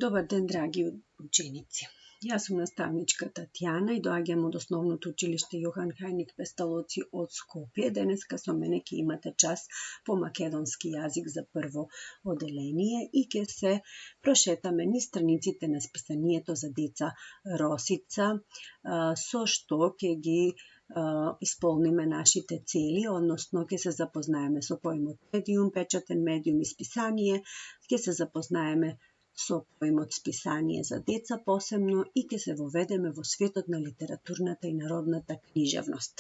Dobar ден, драги ученици. Јас сум наставничка Татјана и доаѓам од Основното училиште Јохан Хајник Песталоци од Скопје. Денеска со мене ќе имате час по македонски јазик за прво оделение и ќе се прошетаме низ страниците на списанието за деца Росица, со што ќе ги исполниме нашите цели, односно ќе се запознаеме со поимот медиум, печатен медиум и списание, ќе се запознаеме со поимот списание за деца посебно и ќе се воведеме во светот на литературната и народната книжевност.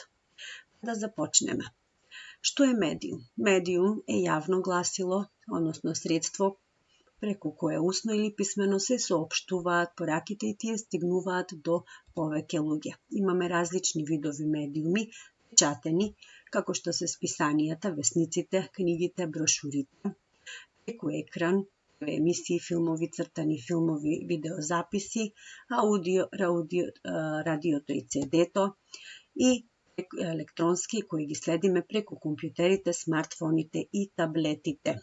Да започнеме. Што е медиум? Медиум е јавно гласило, односно средство преку кое усно или писмено се соопштуваат пораките и тие стигнуваат до повеќе луѓе. Имаме различни видови медиуми, печатени, како што се списанијата, весниците, книгите, брошурите, преку екран, емисии, филмови, цртани филмови, видеозаписи, радиото и CD-то и електронски кои ги следиме преку компјутерите, смартфоните и таблетите.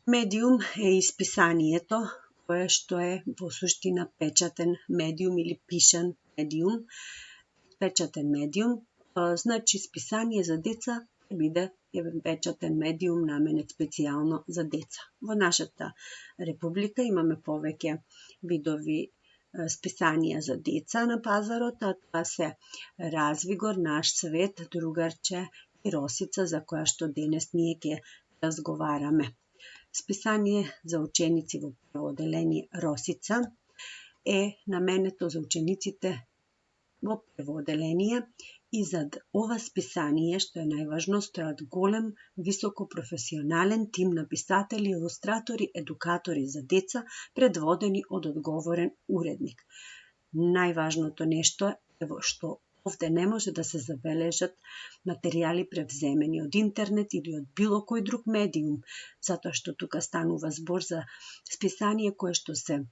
Медиум е исписанието, кое што е во суштина печатен медиум или пишан медиум. Печатен медиум, значи списание за деца биде печатен медиум наменет специјално за деца. Во нашата република имаме повеќе видови списанија за деца на пазарот, а тоа се Развигор, Наш свет, Другарче и Росица, за која што денес ние ќе разговараме. Списание за ученици во прво оделение Росица е наменето за учениците во прво оделение и зад ова списание, што е најважно, стојат голем, високопрофесионален тим на писатели, илустратори, едукатори за деца, предводени од одговорен уредник. Најважното нешто е што овде не може да се забележат материјали превземени од интернет или од било кој друг медиум, затоа што тука станува збор за списание кое што се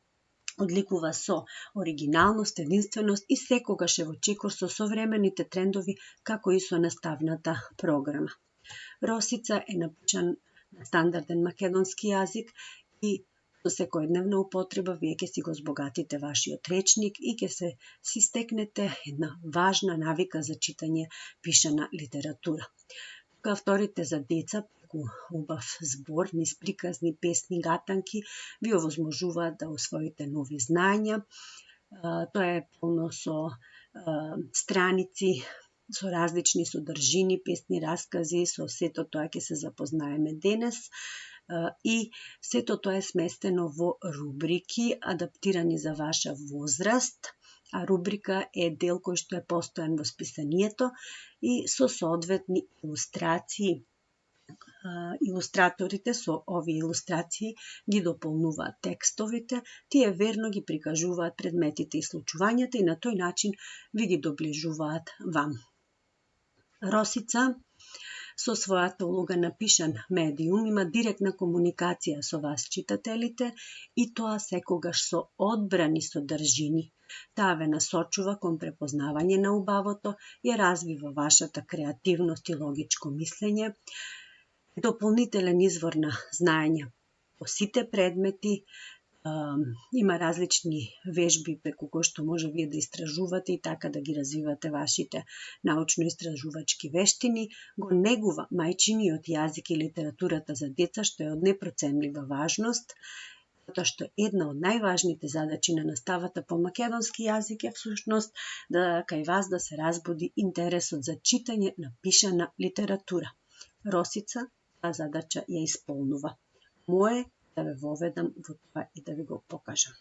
одликува со оригиналност, единственост и секогаш е во чекор со современите трендови, како и со наставната програма. Росица е напишан на стандарден македонски јазик и со секојдневна употреба вие ќе си го збогатите вашиот речник и ќе си стекнете една важна навика за читање пишана литература. Тука авторите за деца преку убав збор, низ приказни, песни, гатанки, ви овозможуваат да усвоите нови знања. Тоа е полно со страници, со различни содржини, песни, раскази, со сето тоа ќе се запознаеме денес. И сето тоа е сместено во рубрики, адаптирани за ваша возраст, а рубрика е дел кој што е постојан во списанието и со соодветни илустрации. Илустраторите со овие илустрации ги дополнуваат текстовите, тие верно ги прикажуваат предметите и случувањата и на тој начин ви ги доближуваат вам. Росица со својата улога на пишан медиум има директна комуникација со вас читателите и тоа секогаш со одбрани содржини. Таа ве насочува кон препознавање на убавото, ја развива вашата креативност и логичко мислење, дополнителен извор на знаење по сите предмети, има различни вежби преку кои што може вие да истражувате и така да ги развивате вашите научно-истражувачки вештини, го негува мајчиниот јазик и литературата за деца, што е од непроценлива важност, затоа што една од најважните задачи на наставата по македонски јазик е всушност кај вас да се разбуди интересот за читање на пишана литература. Росица таа задача ја исполнува. Мое да ве воведам во тоа и да ви го покажам.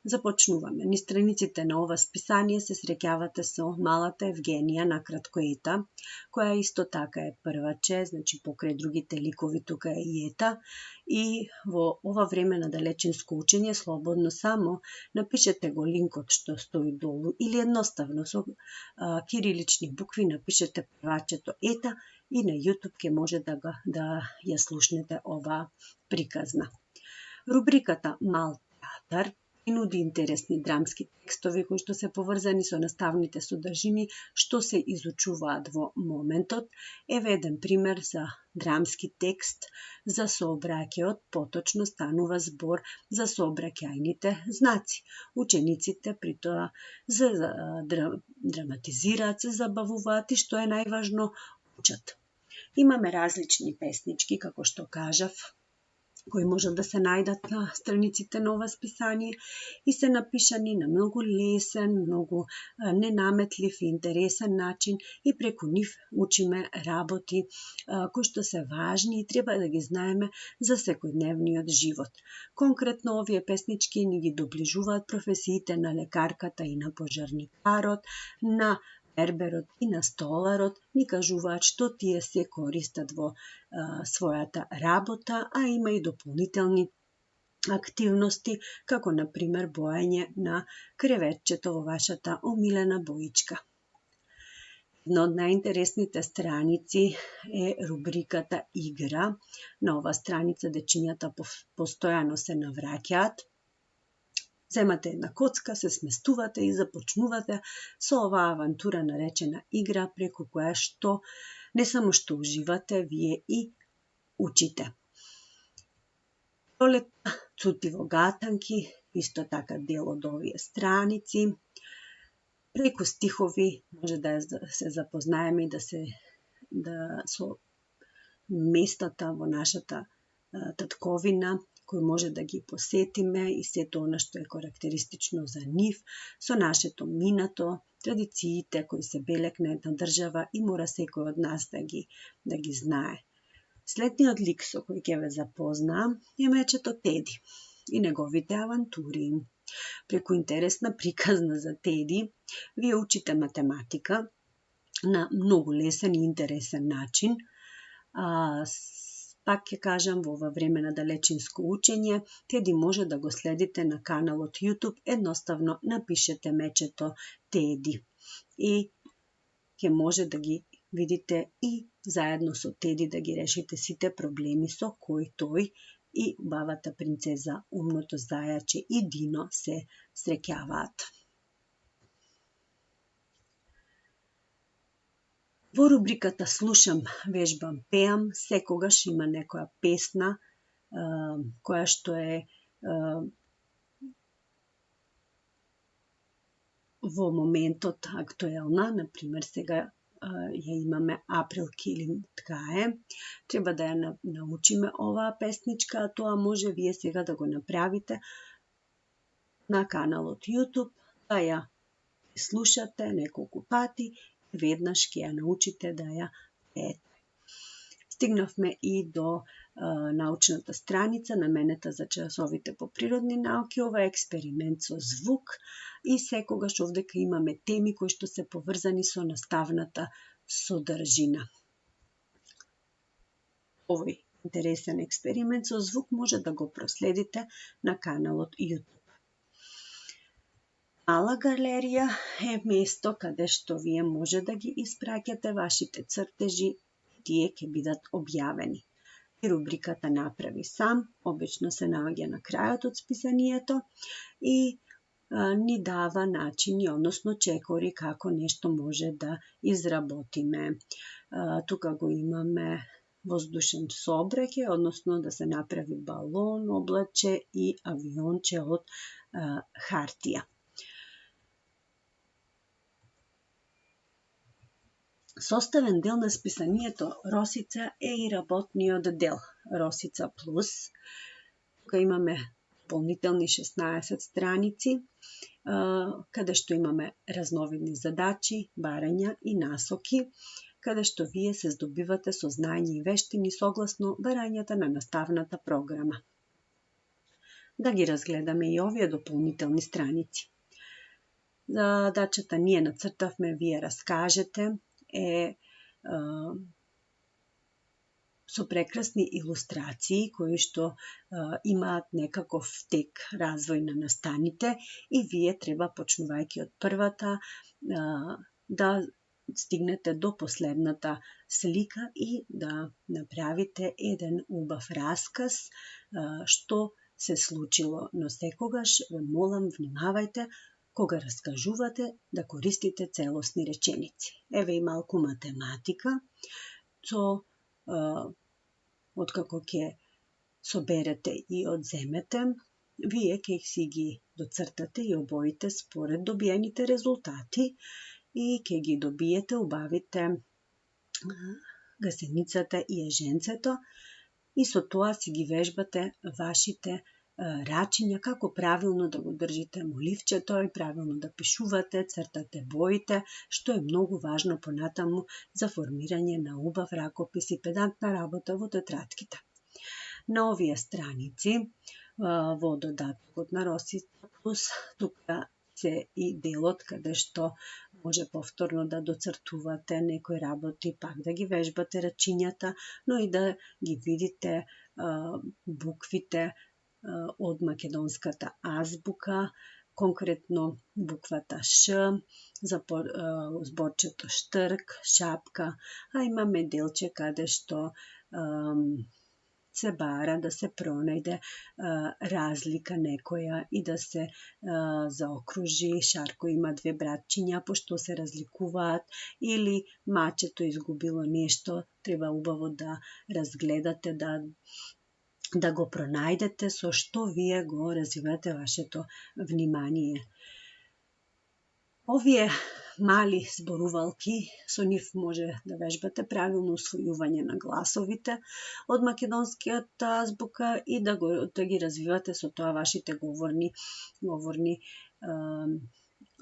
Започнуваме. Низ страниците на ова списание се среќавате со малата Евгенија, накратко Ета, која исто така е прваче, значи покрај другите ликови тука е и Ета, и во ова време на далечинско учење слободно само напишете го линкот што стои долу или едноставно со кирилични букви напишете првачето Ета и на YouTube ќе може да ја слушнете оваа приказна. Рубриката Мал театар и нуди интересни драмски текстови кои што се поврзани со наставните содржини што се изучуваат во моментот. Еве еден пример за драмски текст за сообраќајот, поточно станува збор за сообраќајните знаци. Учениците при тоа драматизираат, се забавуваат и што е најважно, учат. Имаме различни песнички, како што кажав, кои можат да се најдат на страниците на ова списание и се напишани на многу лесен, многу ненаметлив и интересен начин и преку нив учиме работи кои што се важни и треба да ги знаеме за секојдневниот живот. Конкретно овие песнички ни ги доближуваат професиите на лекарката и на пожарникарот, на берберот и на столарот, ни кажуваат што тие се користат во својата работа, а има и дополнителни активности, како на пример боење на креветчето во вашата омилена боичка. Една од најинтересните страници е рубриката Игра. На ова страница дечињата постојано се навраќаат. Земате една коцка, се сместувате и започнувате со оваа авантура наречена игра, преку која што не само што уживате, вие и учите. Пролетта цути во гатанки, исто така дел од овие страници. Преку стихови може да се запознаеме и со местата во нашата татковина, кои може да ги посетиме и сето она што е карактеристично за нив, со нашето минато, традициите кои се белек на една држава и мора секој од нас да ги знае. Следниот лик со кој ќе ве запознаам е мечето Теди и неговите авантури. Преку интересна приказна за Теди, вие учите математика на многу лесен и интересен начин. Пак ќе кажам, во ова време на далечинско учење, Теди може да го следите на каналот YouTube, едноставно напишете мечето Теди и ќе може да ги видите и заедно со Теди да ги решите сите проблеми со кои тој и убавата принцеза, умното зајаче и Дино се среќаваат. Во рубриката Слушам, вежбам, пеам, секогаш има некоја песна која што е во моментот актуелна, например сега ја имаме Априлки или ткае. Треба да ја научиме оваа песничка, а тоа може вие сега да го направите на каналот YouTube, да ја слушате неколку пати, веднаш ќе ја научите да ја пеете. Стигнавме и до научната страница наменета за часовите по природни науки. Ова е експеримент со звук и секогаш овдека имаме теми кои што се поврзани со наставната содржина. Овој интересен експеримент со звук може да го проследите на каналот YouTube. Мала галерија е место каде што вие може да ги испраќате вашите цртежи и тие ќе бидат објавени. И рубриката Направи сам обично се наоѓа на крајот од списанието и ни дава начини, односно чекори како нешто може да изработиме. Тука го имаме воздушен сообраќај, односно да се направи балон, облаче и авионче од хартија. Составен дел на списанието Росица е и работниот дел Росица Плюс. Тука имаме дополнителни 16 страници, каде што имаме разновидни задачи, барања и насоки, каде што вие се здобивате со знаење и вештини согласно барањата на наставната програма. Да ги разгледаме и овие дополнителни страници. Задачата ние нацртавме, вие раскажете, е со прекрасни илустрации кои што имаат некаков тек развој на настаните и вие треба, почнувајќи од првата, да стигнете до последната слика и да направите еден убав расказ што се случило, но секогаш ве молам внимавајте кога раскажувате да користите целосни реченици. Еве и малку математика, откако ќе соберете и одземете, вие ќе си ги доцртате и обоите според добиените резултати и ќе ги добиете, убавите гасеницата и еженцето и со тоа си ги вежбате вашите рачиња, како правилно да го држите моливчето и правилно да пишувате, цртате боите, што е многу важно понатаму за формирање на убав ракопис и педантна работа во тетратките. На овие страници, во додатокот на Росица Плюс, тука се и делот каде што може повторно да доцртувате некои работи, пак да ги вежбате рачињата, но и да ги видите буквите од македонската азбука, конкретно буквата Ш, за зборчето штрк, шапка, а имаме делче каде што се бара да се пронајде разлика некоја и да се заокружи. Шарко има две братчиња, пошто се разликуваат, или мачето изгубило нешто, треба убаво да разгледате, да го пронајдете со што вие го развивате вашето внимание. Овие мали зборувалки, со нив може да вежбате правилно усвојување на гласовите од македонскиот азбука и да ги развивате со тоа вашите говорни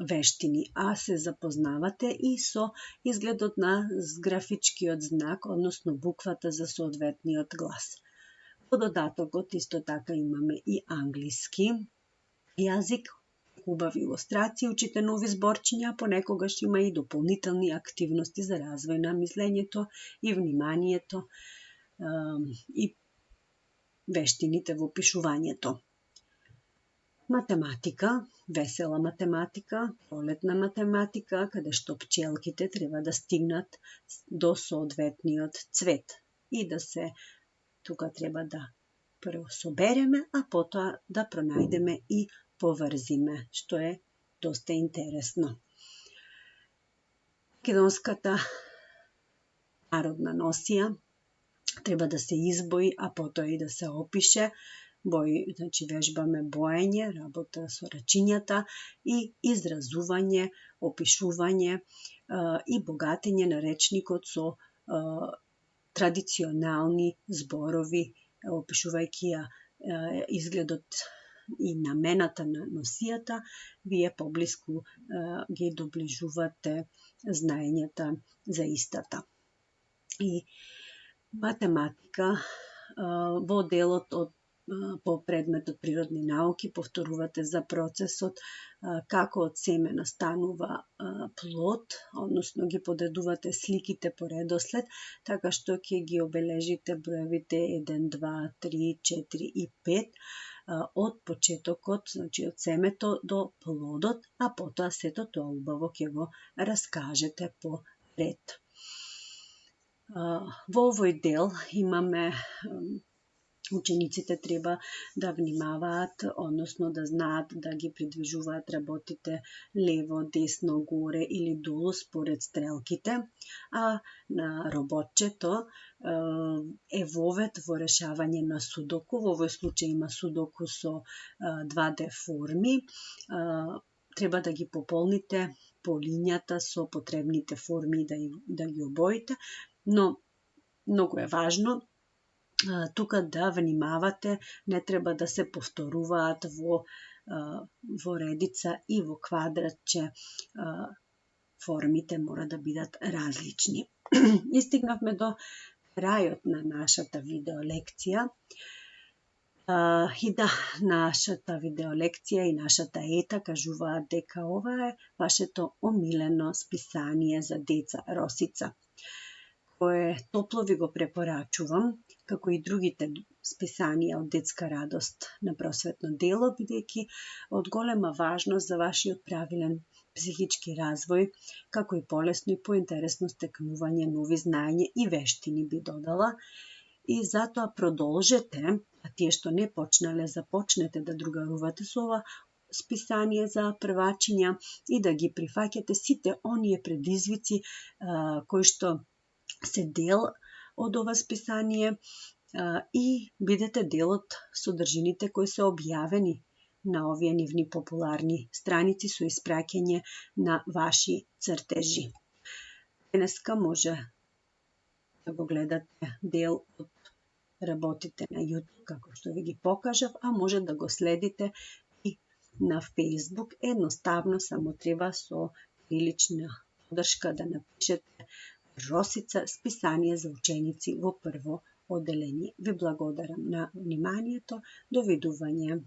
вештини, а се запознавате и со изгледот на графичкиот знак, односно буквата за соодветниот глас. Во додатокот исто така имаме и англиски јазик, убави илустрации, учите нови зборчиња, понекогаш има и дополнителни активности за развој на мислењето и вниманието и вештините во пишувањето. Математика, весела математика, пролетна математика, каде што пчелките треба да стигнат до соодветниот цвет и да се тука треба да прво собереме, а потоа да пронајдеме и поврзиме, што е доста интересно. Македонската народна носија треба да се избои, а потоа и да се опише. Значи вежбаме боење, работа со рачињата и изразување, опишување и богатење на речникот со традиционални зборови, опишувајќи ја изгледот и намената на носијата, вие поблиску ги доближувате знаењата за истата. И математика во делот по предметот природни науки повторувате за процесот како од семе настанува плод, односно ги подредувате сликите по редослед, така што ќе ги обележите броевите 1, 2, 3, 4 и 5 од почетокот, значи од семето до плодот, а потоа сето тоа убаво ќе го раскажете по ред. Во овој дел имаме учениците треба да внимаваат, односно да знаат да ги придвижуваат работите лево, десно, горе или долу според стрелките, а на роботчето е вовед во решавање на судоку. Во овој случај има судоку со 2D форми. Треба да ги пополните по лињата со потребните форми да ги обоите, но многу е важно тука да внимавате, не треба да се повторуваат во редица и во квадратче, формите мора да бидат различни. И стигнавме до крајот на нашата видеолекција. И да, нашата видеолекција и нашата ета кажуваат дека ова е вашето омилено списание за деца Росица, кое топло ви го препорачувам, како и другите списанија од детска радост на просветно дело, бидејќи од голема важност за вашиот правилен психички развој, како и полесно и поинтересно стекнување нови знаење и вештини би додала. И затоа продолжете а тие што не почнале, започнете да другарувате со ова списание за првачиња и да ги прифаќате сите оние предизвици кои што се дел од ова списание и бидете дел од содржините кои се објавени на овие нивни популарни страници со испраќање на ваши цртежи. Денеска може да го гледате дел од работите на YouTube, како што ви ги покажав, а може да го следите и на Facebook. Едноставно само треба со прилична подршка да напишете Росица списание за ученици во прво одделение. Ви благодарам на вниманието. Довидување.